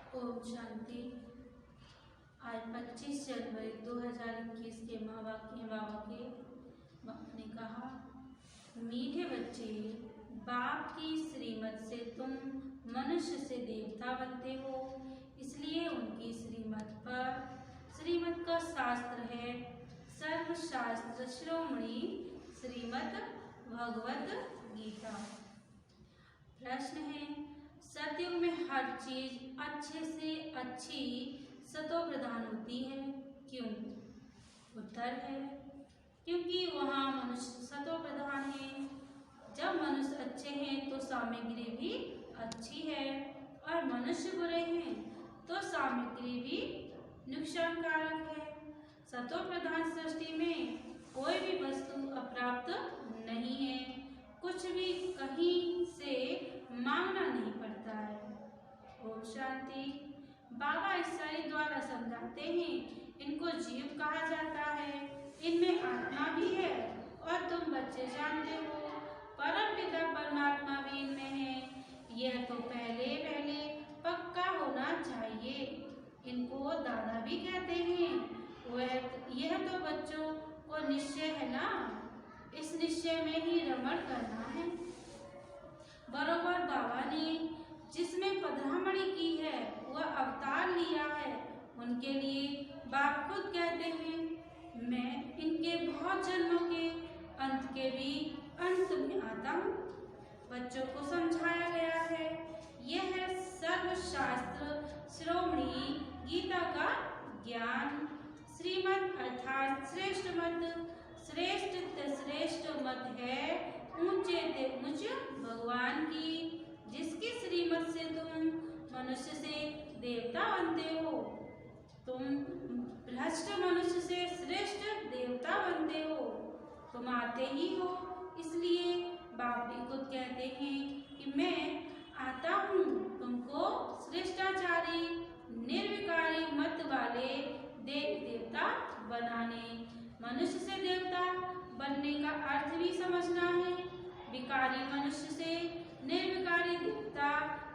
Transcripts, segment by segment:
ओम शांति। आज 25 जनवरी 2021 के बाबा ने कहा, मीठे बच्चे, बाप की श्रीमत से तुम मनुष्य से देवता बनते हो, इसलिए उनकी श्रीमत का शास्त्र है सर्वशास्त्र शिरोमणि श्रीमद् भगवत गीता। प्रश्न है, सतयुग में हर चीज अच्छे से अच्छी सतो प्रधान होती है, क्यों? उत्तर है, क्योंकि वहाँ मनुष्य सतो प्रधान है। जब मनुष्य अच्छे हैं तो सामग्री भी अच्छी है, और मनुष्य बुरे हैं तो सामग्री भी नुकसानकारक है। सतो प्रधान सृष्टि में कोई भी वस्तु अप्राप्त नहीं है, कुछ भी कहीं से मांगना नहीं पड़ता है। ओम शांति। बाबा ईसाई द्वारा समझाते हैं, इनको जीव कहा जाता है, इनमें आत्मा भी है, और तुम बच्चे जानते हो परम पिता परमात्मा भी इनमें है। यह तो पहले पक्का होना चाहिए। इनको दादा भी कहते हैं। यह तो बच्चों को निश्चय है ना, इस निश्चय में ही रमण करना है। बरोबर बाबा ने जिसमें पधरामणि की है वह अवतार लिया है। उनके लिए बाप खुद कहते हैं, मैं इनके बहुत जन्मों के अंत के भी अंत में आता हूँ। बच्चों को समझाया गया है, यह है सर्वशास्त्र शिरोमणि गीता का ज्ञान। श्रीमत अर्थात श्रेष्ठ मत, श्रेष्ठ मत है ऊंचे ते ऊंच भगवान की, जिसकी श्रीमत से तुम मनुष्य से देवता बनते हो। तुम भ्रष्ट मनुष्य से श्रेष्ठ देवता बनते हो। तुम आते ही हो, इसलिए बाप भी खुद कहते हैं कि मैं आता हूँ तुमको श्रेष्ठाचारी निर्विकारी मत वाले देवता बनाने। मनुष्य से देवता बनने का अर्थ भी समझना है। विकारी मनुष्य से निर्विकारी देवता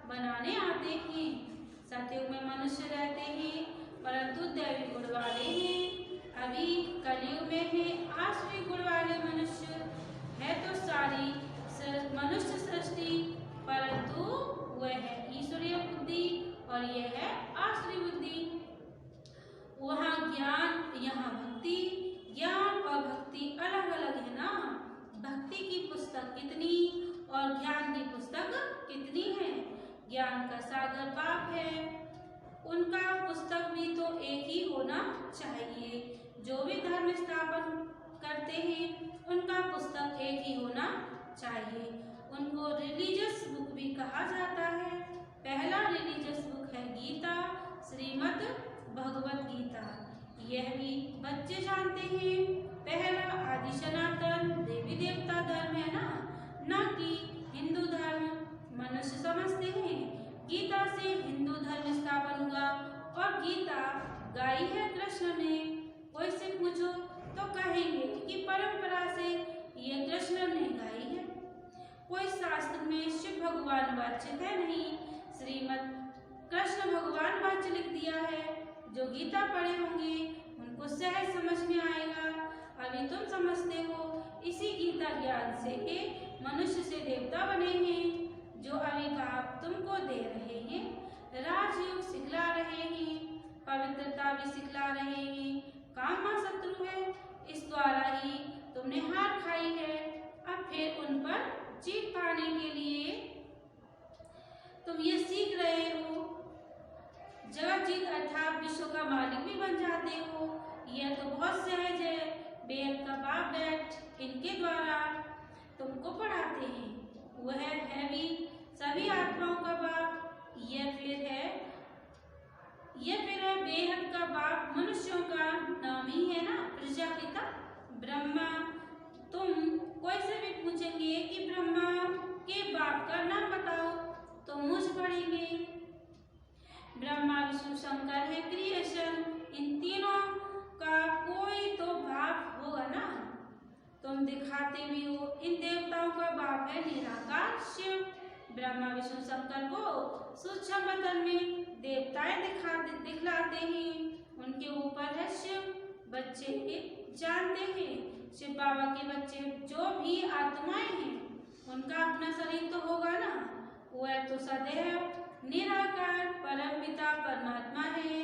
बनाने आते हैं। सतयुग में मनुष्य रहते हैं, परंतु दैवी गुण वाले हैं। अभी कलयुग में है आसुरी गुण वाले मनुष्य। है तो सारी मनुष्य सृष्टि, परंतु वह है ईश्वरीय बुद्धि और यह है आसुरी बुद्धि। वहाँ ज्ञान, यहाँ भक्ति। ज्ञान और भक्ति अलग अलग है ना। भक्ति की पुस्तक कितनी और ज्ञान की पुस्तक कितनी है। ज्ञान का सागर बाप है, उनका पुस्तक भी तो एक ही होना चाहिए। जो भी धर्म स्थापन करते हैं उनका पुस्तक एक ही होना चाहिए। उनको रिलीजियस बुक भी कहा जाता है। पहला रिलीजियस बुक है गीता, श्रीमद् भगवत गीता। यह भी बच्चे जानते हैं। पहला आदि सनातन देवी देवता धर्म है ना कि हिंदू धर्म। मनुष्य समझते हैं गीता से हिंदू धर्म स्थापन हुआ, और गीता गाई है कृष्ण ने। कोई से पूछो तो कहेंगे कि परंपरा से ये कृष्ण ने गाई है। कोई शास्त्र में शिव भगवान वाच्य है नहीं, श्रीमद् कृष्ण भगवान वाच्य लिख दिया है। जो गीता पढ़े होंगे उनको सहज समझ में आएगा। अभी तुम समझते हो, इसी गीता ज्ञान से एक मनुष्य से देवता बने हैं, जो अभी बाप तुमको दे रहे हैं। राजयोग सिखला रहे हैं, पवित्रता भी सिखला रहे हैं। कामा शत्रु है, इस द्वारा ही तुमने हार खाई है। अब फिर उन पर जीत पाने के लिए तुम ये सीख रहे हो। जगजीत अर्थात विश्व का मालिक भी बन जाते हो। यह तो बहुत सहज है। बेल का बाप बैठ इनके द्वारा तुमको पढ़ाते हैं। वह है भी सभी आत्माओं का बाप। यह फिर है बेहद का बाप। मनुष्यों का नाम ही है ना प्रजापिता ब्रह्मा। तुम कोई से भी पूछेंगे कि ब्रह्मा के बाप का नाम बताओ तो मुझ पढ़ेंगे। ब्रह्मा विष्णु शंकर है क्रिएशन। इन तीनों का कोई तो बाप होगा ना। तुम दिखाते भी हो इन देवताओं का बाप है निराकार शिव। ब्रह्मा विष्णु शंकर को सूक्ष्म बदन में देवताएं दिखलाते हैं। उनके ऊपर है शिव, बच्चे जानते हैं। शिव बाबा के बच्चे जो भी आत्माएं हैं उनका अपना शरीर तो होगा ना, वह तो सदैव निराकार परम पिता परमात्मा है।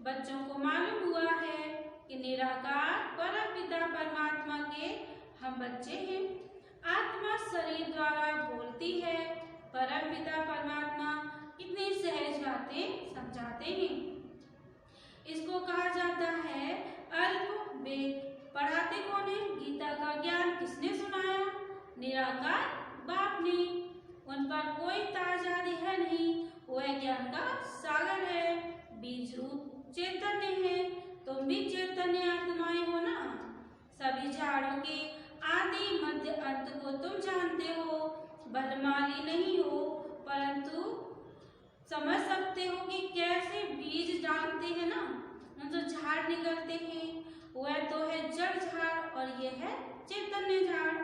बच्चों को मालूम हुआ है कि निराकार परम पिता परमात्मा के हम बच्चे हैं। आत्मा शरीर द्वारा बोलती है। परम पिता परमात्मा कितनी सहज बातें समझाते हैं। इसको कहा जाता है अल्प वेद। पढ़ाते कौन है? गीता का ज्ञान किसने सुनाया? निराकार बाप ने। उन पर कोई ताजादी है नहीं, वह ज्ञान का सागर है, बीज रूप चैतन्य है। तुम भी चैतन्य आत्माएं हो ना। सभी झाड़ों के आदि मध्य अंत को तुम जानते हो। बदमाली नहीं हो, परंतु समझ सकते हो कि कैसे बीज डालते हैं ना, जो झाड़ निकलते हैं वह तो है जड़ झाड़ और यह है चैतन्य झाड़।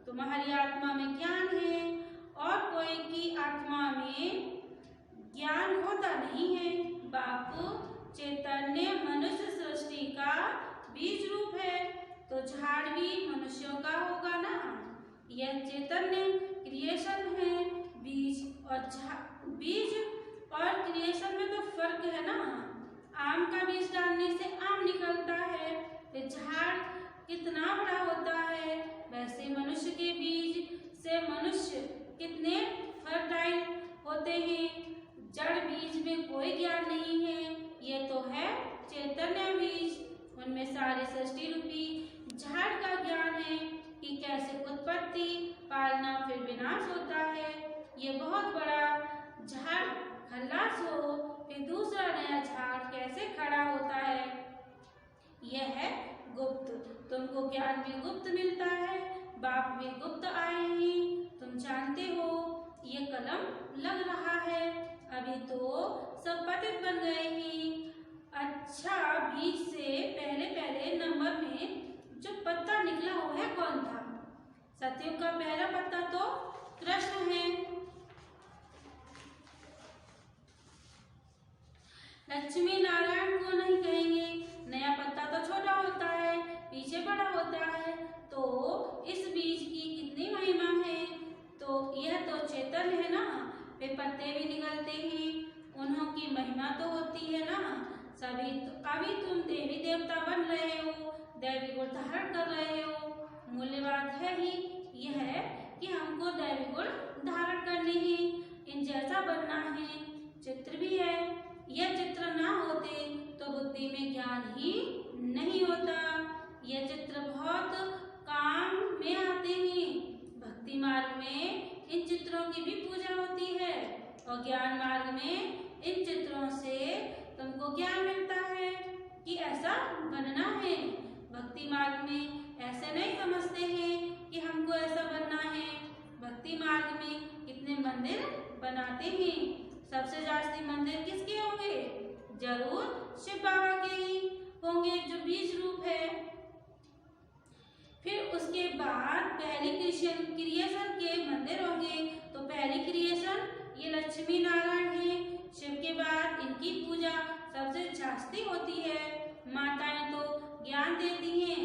तुम्हारी आत्मा में ज्ञान है और कोई की आत्मा में ज्ञान होता नहीं है। बापू चैतन्य मनुष्य सृष्टि का बीज रूप है, तो झाड़ भी मनुष्यों का होगा ना। यह चैतन्य क्रिएशन है। बीज और क्रिएशन में तो फर्क है ना। आम का बीज डालने से आम निकलता है, फिर झाड़ कितना बड़ा होता है। वैसे मनुष्य के बीज से मनुष्य कितने फर्टाइल होते हैं। जड़ बीज में कोई ज्ञान नहीं है, ये तो है चैतन्य बीज। उनमें सारे सृष्टि रूपी झाड़ का ज्ञान है कि कैसे उत्पत्ति, पालना, फिर विनाश होता है। ये बहुत बड़ा झाड़ खल्लास हो, फिर दूसरा नया झाड़ कैसे खड़ा होता है। यह है गुप्त। तुमको ज्ञान भी गुप्त मिलता है, बाप भी गुप्त आए हैं। तुम जानते हो ये कलम लग रहा है, अभी तो सब पतित बन गए हैं। अच्छा, बीज से पहले पहले नंबर में जो पत्ता निकला वो है कौन था? सतयुग का पहला पत्ता तो कृष्ण है। लक्ष्मी नारायण को नहीं कहेंगे। नया पत्ता तो छोटा होता है, पीछे बड़ा होता है। तो इस बीज की कितनी महिमा है। तो यह तो चैतन्य है ना, वे पत्ते भी निकलते हैं, उन्हों की महिमा तो होती है ना। सभी तो अभी तुम देवी देवता बन रहे हो, दैवी गुण धारण कर रहे हो। मूल्य बात है ही यह है कि हमको दैवी गुण धारण करने ही इन जैसा बनना है। चित्र भी है, यह चित्र ना होते तो बुद्धि में ज्ञान ही नहीं होता। यह चित्र बहुत काम में आते हैं। भक्ति मार्ग में इन चित्रों की भी पूजा होती है और ज्ञान मार्ग में इन चित्रों से तुमको ज्ञान मिलता है कि ऐसा बनना है। भक्ति मार्ग में ऐसे नहीं समझते हैं कि हमको ऐसा बनना है। भक्ति मार्ग में कितने मंदिर बनाते हैं। सबसे जास्ती मंदिर किसके होंगे? जरूर शिव बाबा के ही होंगे, जो बीज रूप है। फिर उसके बाद पहली क्रिएशन के मंदिर होंगे। तो पहली क्रिएशन ये लक्ष्मी नारायण है। शिव के बाद इनकी पूजा सबसे जास्ती होती है। माताएं तो ज्ञान देती हैं,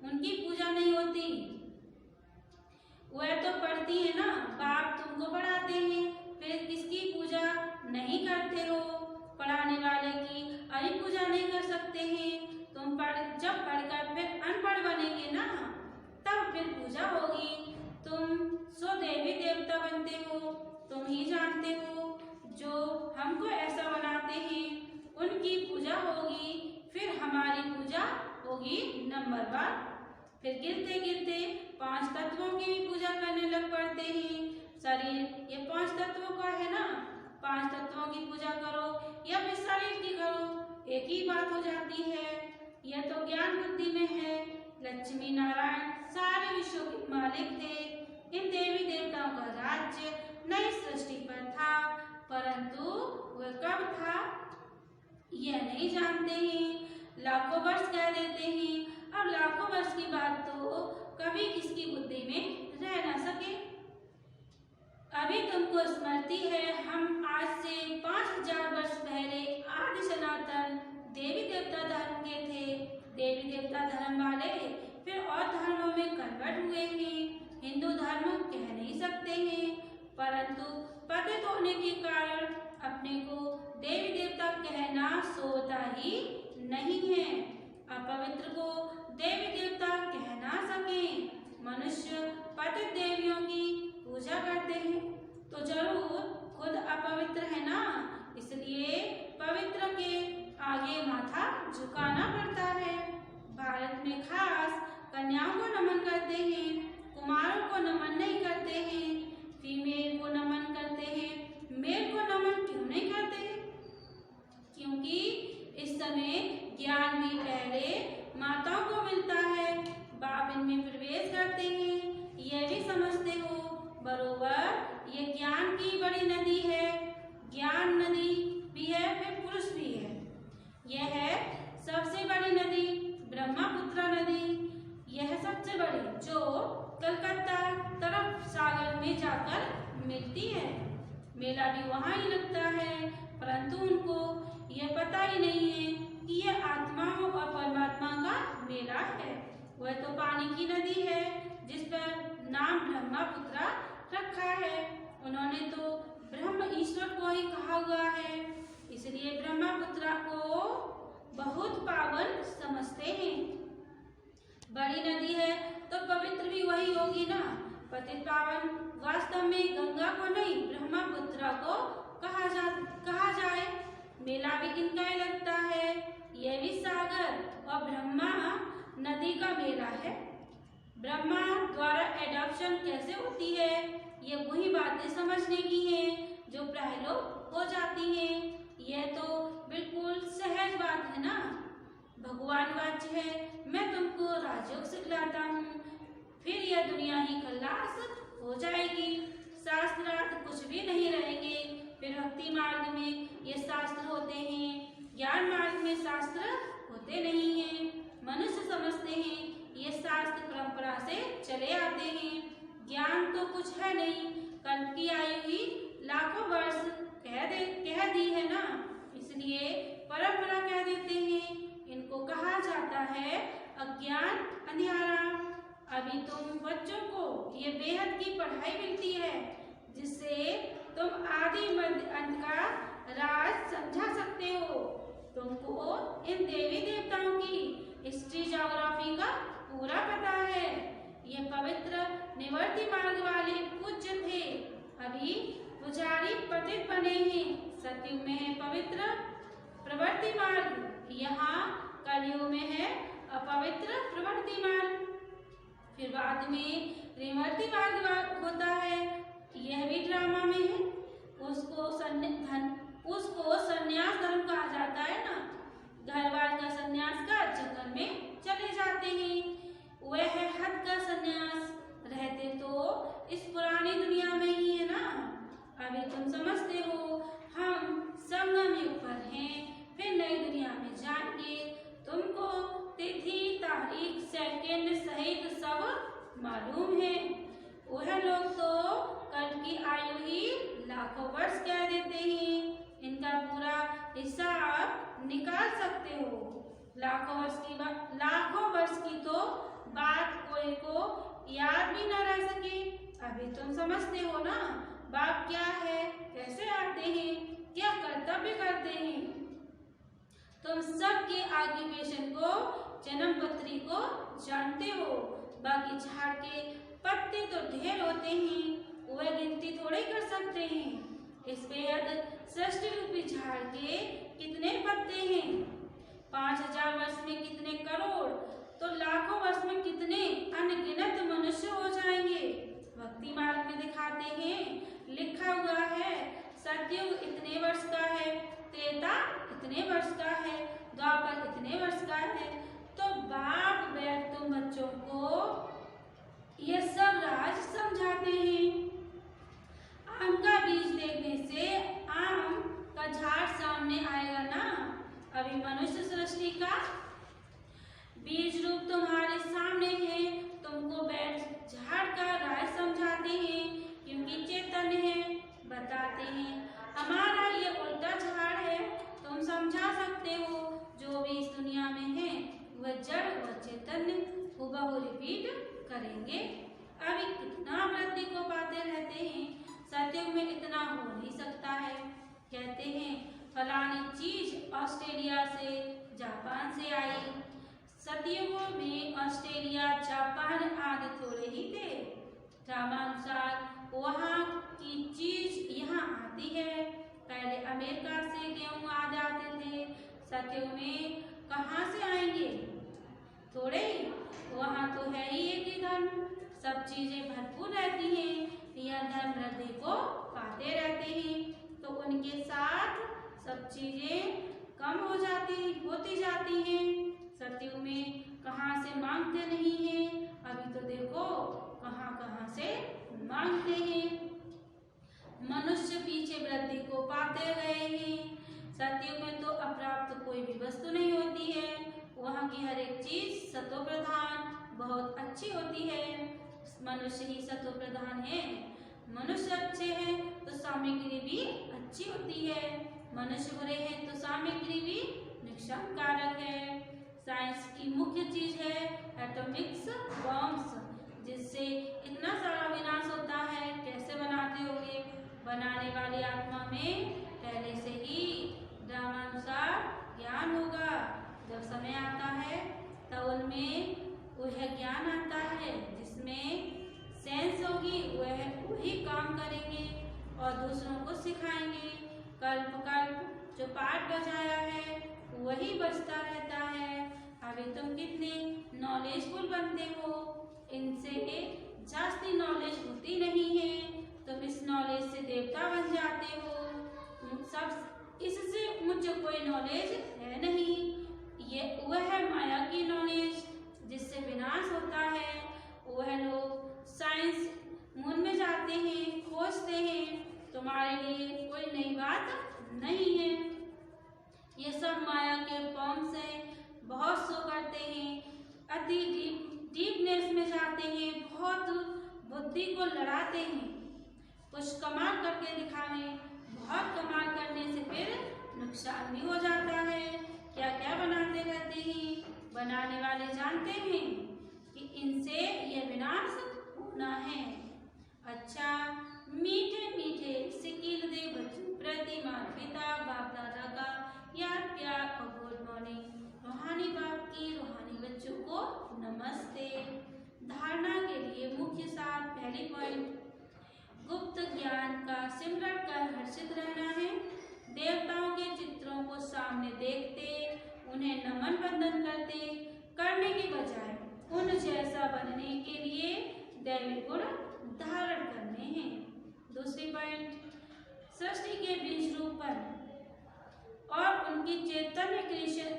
उनकी पूजा नहीं होती। वह तो पढ़ती है ना, बाप तुमको पढ़ाते हैं, फिर किसकी पूजा नहीं करते हो? पढ़ाने वाले की अभी पूजा नहीं कर सकते हैं। तुम जब पढ़कर फिर अनपढ़ बनेंगे ना, तब फिर पूजा होगी। तुम सो देवी देवता बनते हो, तुम ही जानते हो। जो हमको ऐसा बनाते हैं उनकी पूजा होगी, फिर हमारी पूजा होगी नंबरवार। फिर गिरते गिरते 5 तत्वों की भी पूजा करने लग पड़ते हैं। शरीर ये 5 तत्वों का है ना, 5 तत्वों की पूजा करो या फिर शरीर की करो, एक ही बात हो जाती है। यह तो ज्ञान बुद्धि में है। लक्ष्मी नारायण सारे विश्व के मालिक थे। इन देवी देवताओं का राज्य नई सृष्टि पर था, परंतु वह कब था यह नहीं जानते हैं। लाखों वर्ष कह देते हैं। अब लाखों वर्ष की बात तो कभी किसकी बुद्धि में रह ना सके। अब अभी तुमको स्मृति है, हम आज से 5000 वर्ष पहले आदि सनातन देवी देवता धर्म के थे। देवी देवता धर्म वाले फिर और धर्मों में कन्वर्ट हुए हैं। हिंदू धर्म कह नहीं सकते हैं, परंतु पतित होने के कारण अपने को देवी देवता कहना सोता ही नहीं है। अपवित्र को देवी देवता कह ना सके। मनुष्य पतित देवियों की पूजा करते हैं तो जरूर खुद अपवित्र है ना, इसलिए पवित्र के आगे माथा झुकाना पड़ता है। भारत में खास कन्याओं को नमन करते हैं, कुमारों को नमन नहीं करते हैं। फीमेल को नमन करते हैं, मेल को नमन क्यों नहीं करते? क्योंकि इस समय ज्ञान भी पहले माताओं को मिलता है, बाप इनमें प्रवेश करते हैं। यह भी समझते हो बरोबर ये ज्ञान की बड़ी नदी है। ज्ञान नदी भी है, फिर पुरुष भी है। यह है सबसे बड़ी नदी ब्रह्मपुत्र नदी। यह सबसे बड़ी जो कलकत्ता तरफ सागर में जाकर मिलती है। मेला भी वहाँ ही लगता है, परंतु उनको यह पता ही नहीं है कि यह आत्माओं और परमात्मा का मेला है। वह तो पानी की नदी है जिस पर नाम ब्रह्मपुत्र रखा है। उन्होंने तो ब्रह्म ईश्वर को ही कहा हुआ है, इसलिए ब्रह्मपुत्र को बहुत पावन समझते हैं। बड़ी नदी है तो पवित्र भी वही होगी ना। पतित पावन वास्तव में गंगा को नहीं ब्रह्मपुत्र को कहा जाए। मेला भी इनका ही लगता है। यह भी सागर और ब्रह्मा नदी का मेला है। ब्रह्मा द्वारा एडॉप्शन कैसे होती है, ये वही बातें समझने की हैं जो प्रहलोक हो जाती हैं। यह तो बिल्कुल सहज बात है ना। भगवान वाच्य है, मैं तुमको राजयोग सिखलाता हूँ, फिर यह दुनिया ही खल्लास हो जाएगी। शास्त्रार्थ कुछ भी नहीं रहेंगे। फिर भक्ति मार्ग में ये शास्त्र होते हैं, ज्ञान मार्ग में शास्त्र होते नहीं हैं। मनुष्य समझते हैं ये शास्त्र परंपरा से चले आते हैं। ज्ञान तो कुछ है नहीं। कल्प की आयु ही लाखों वर्ष कह दी है ना, इसलिए परंपरा कह देते हैं। इनको कहा जाता है अज्ञान अंधियारा। अभी तुम बच्चों को ये बेहद की पढ़ाई मिलती है जिससे तुम आदि मध्य अंत का राज समझा सकते हो। तुमको इन देवी देवताओं की हिस्ट्री ज्योग्राफी का पूरा पता है। ये पवित्र निवर्ती मार्ग वाले पूज्य थे, अभी पुजारी पतित बने हैं। सतयुग में है पवित्र प्रवृत्ति मार्ग, यहाँ कलयुग में है अपवित्र प्रवृत्ति मार्ग। फिर बाद में निवर्ती मार्ग होता है, यह भी ड्रामा में है। उसको संन्यास धर्म कहा जाता है ना। घर बार का संन्यास कर जंगल में चले जाते हैं, वह है हद का संन्यास। रहते तो इस पुरानी दुनिया में ही है ना। अभी तुम समझते हो हम संगम युग पर हैं, फिर नई दुनिया में जाएंगे। तुमको तिथि तारीख सेकंड सहित सब मालूम है। वह लोग तो कल की आयु ही लाखों वर्ष कह देते हैं। इनका पूरा हिसाब निकाल सकते हो। लाखों वर्ष की तो बात कोई को याद भी न रह सके। अभी तुम समझते हो ना बाप क्या है, कैसे आते हैं, क्या कर्तव्य करते हैं। तुम सबके ऑक्यूपेशन को, जन्म पत्री को जानते हो। बाकी झाड़ के पत्ते तो ढेर होते हैं, वह गिनती थोड़े कर सकते हैं। इस बेहद सृष्टि रूपी झाड़ के कितने पत्ते हैं। 5000 वर्ष में कितने करोड़, तो लाखों वर्ष में कितने अनगिनत मनुष्य हो जाएंगे। भक्ति मार्ग में दिखाते हैं, लिखा हुआ है सतयुग इतने वर्ष का है, त्रेता इतने वर्ष का है, द्वापर इतने वर्ष का है। तो बाप बैठ तुम बच्चों को ये सब राज समझाते हैं। आम का बीज देखने से आम का झाड़ सामने आएगा ना। अभी मनुष्य सृष्टि का बीज रूप तुम्हारे सामने है। तुमको बैठ झाड़ का राज समझाते हैं क्योंकि चैतन्य है। बताते हैं हमारा ये उल्टा झाड़ है। तुम समझा सकते हो जो भी इस दुनिया में है वह जड़ व चैतन्य हुबहू रिपीट करेंगे। अभी कितना वृद्धि को पाते रहते हैं, सतयुग में इतना हो नहीं सकता है। कहते हैं फलानी चीज ऑस्ट्रेलिया से जापान से आई। सतयुगों में ऑस्ट्रेलिया जापान आदि थोड़े ही थे। क्रमानुसार वहाँ की चीज यहाँ आती है। पहले अमेरिका से गेहूं आ जाते थे, सतयुग में कहाँ से आएंगे? थोड़े ही, वहाँ तो है ही एक ही धर्म, सब चीजें भरपूर रहती हैं। यह धर्म वृद्धि को पाते रहते हैं तो उनके साथ सब चीजें कम हो होती जाती हैं। सतयुग में कहाँ से मांगते नहीं हैं, अभी तो देखो कहाँ कहाँ से मांगते हैं। मनुष्य पीछे वृद्धि को पाते गए हैं। सतयुग में तो अप्राप्त कोई भी वस्तु नहीं होती है, वहाँ की हर एक चीज सतो प्रधान बहुत अच्छी होती है। मनुष्य ही सतो प्रधान है। मनुष्य अच्छे हैं तो सामग्री भी अच्छी होती है, मनुष्य बुरे हैं तो सामग्री भी नुकसानकारक है। साइंस की मुख्य चीज है एटॉमिक्स बॉम्ब्स, जिससे इतना सारा विनाश होता है। कैसे बनाते होंगे? बनाने वाली आत्मा में पहले से ही ड्रामानुसार ज्ञान होगा। जब समय आता है तब उनमें वह ज्ञान आता है जिसमें सेंस होगी, वह वही काम करेंगे और दूसरों को सिखाएंगे। कल्प कल्प जो पाठ बजाया है वही बजता रहता है। अभी तुम कितने नॉलेजफुल बनते हो, इनसे जास्ती नॉलेज होती नहीं है। तुम इस नॉलेज से देवता बन जाते हो। सब इससे मुझे कोई नॉलेज है नहीं। ये वह है माया की नॉलेज जिससे विनाश होता है। वह लोग साइंस मून में जाते हैं, खोजते हैं। तुम्हारे लिए कोई नई बात नहीं है। ये सब माया के फॉर्म से बहुत शो करते हैं, अति डीपनेस में जाते हैं, बहुत बुद्धि को लड़ाते हैं, कुछ कमाल करके दिखावें। बहुत कमाल करने से फिर नुकसान भी हो जाता है। क्या क्या बनाते रहते हैं, बनाने वाले जानते हैं कि इनसे यह विनाश होना है। अच्छा, मीठे मीठे सिकील दे बच्चों प्रति माता पिता बाप दादा का याद प्यार और गुड मॉर्निंग। रूहानी बाप की रूहानी बच्चों को नमस्ते। धारणा के लिए मुख्य सार, पहली पॉइंट, गुप्त ज्ञान का सिमरण कर हर्षित रहना है। देवताओं के चित्रों को सामने देखते उन्हें नमन वंदन करने के बजाय उन जैसा बनने के लिए दैवी गुण धारण करने हैं। दूसरी पॉइंट, सृष्टि के बीज रूपन और उनकी चैतन्य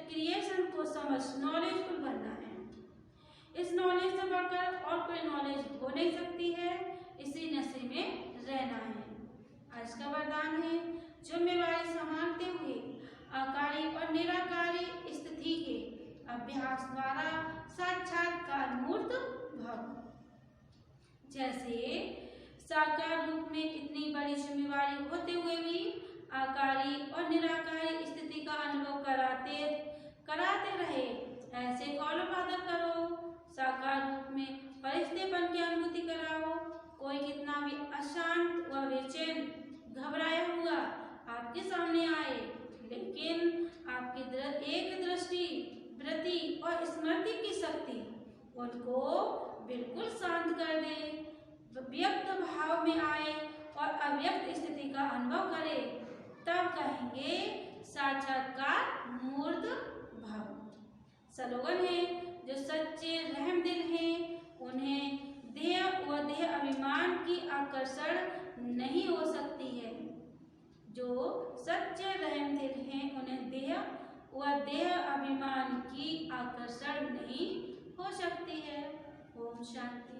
क्रिएशन को समझ नॉलेजफुल बनना है। इस नॉलेज से बढ़कर और कोई नॉलेज हो नहीं सकती है। इसी नशे में रहना है। आज का वरदान है, जिम्मेवारी संभालते हुए आकारी और निराकारी स्थिति के अभ्यास द्वारा साक्षात्कार मूर्त भव। जैसे साकार रूप में इतनी बड़ी जिम्मेवारी होते हुए भी आकारी और निराकारी स्थिति का अनुभव कराते रहे, ऐसे कौलो बादल करो। साकार रूप में फरिश्तेपन की अनुभूति कराओ। कोई कितना भी अशांत व बेचैन घबराया हुआ आपके सामने आए, लेकिन आपकी एक दृष्टि, वृत्ति और स्मृति की शक्ति उनको बिल्कुल शांत कर दे। व्यक्त भाव में आए और अव्यक्त स्थिति का अनुभव करे, तब कहेंगे साक्षात्कार मूर्त भव। स्लोगन है, जो सच्चे रहम दिल हैं उन्हें देह व देह अभिमान की आकर्षण नहीं हो सकती है। जो सच्चे रहम दिल हैं उन्हें देह व देह अभिमान की आकर्षण नहीं हो सकती है। ओम शांति।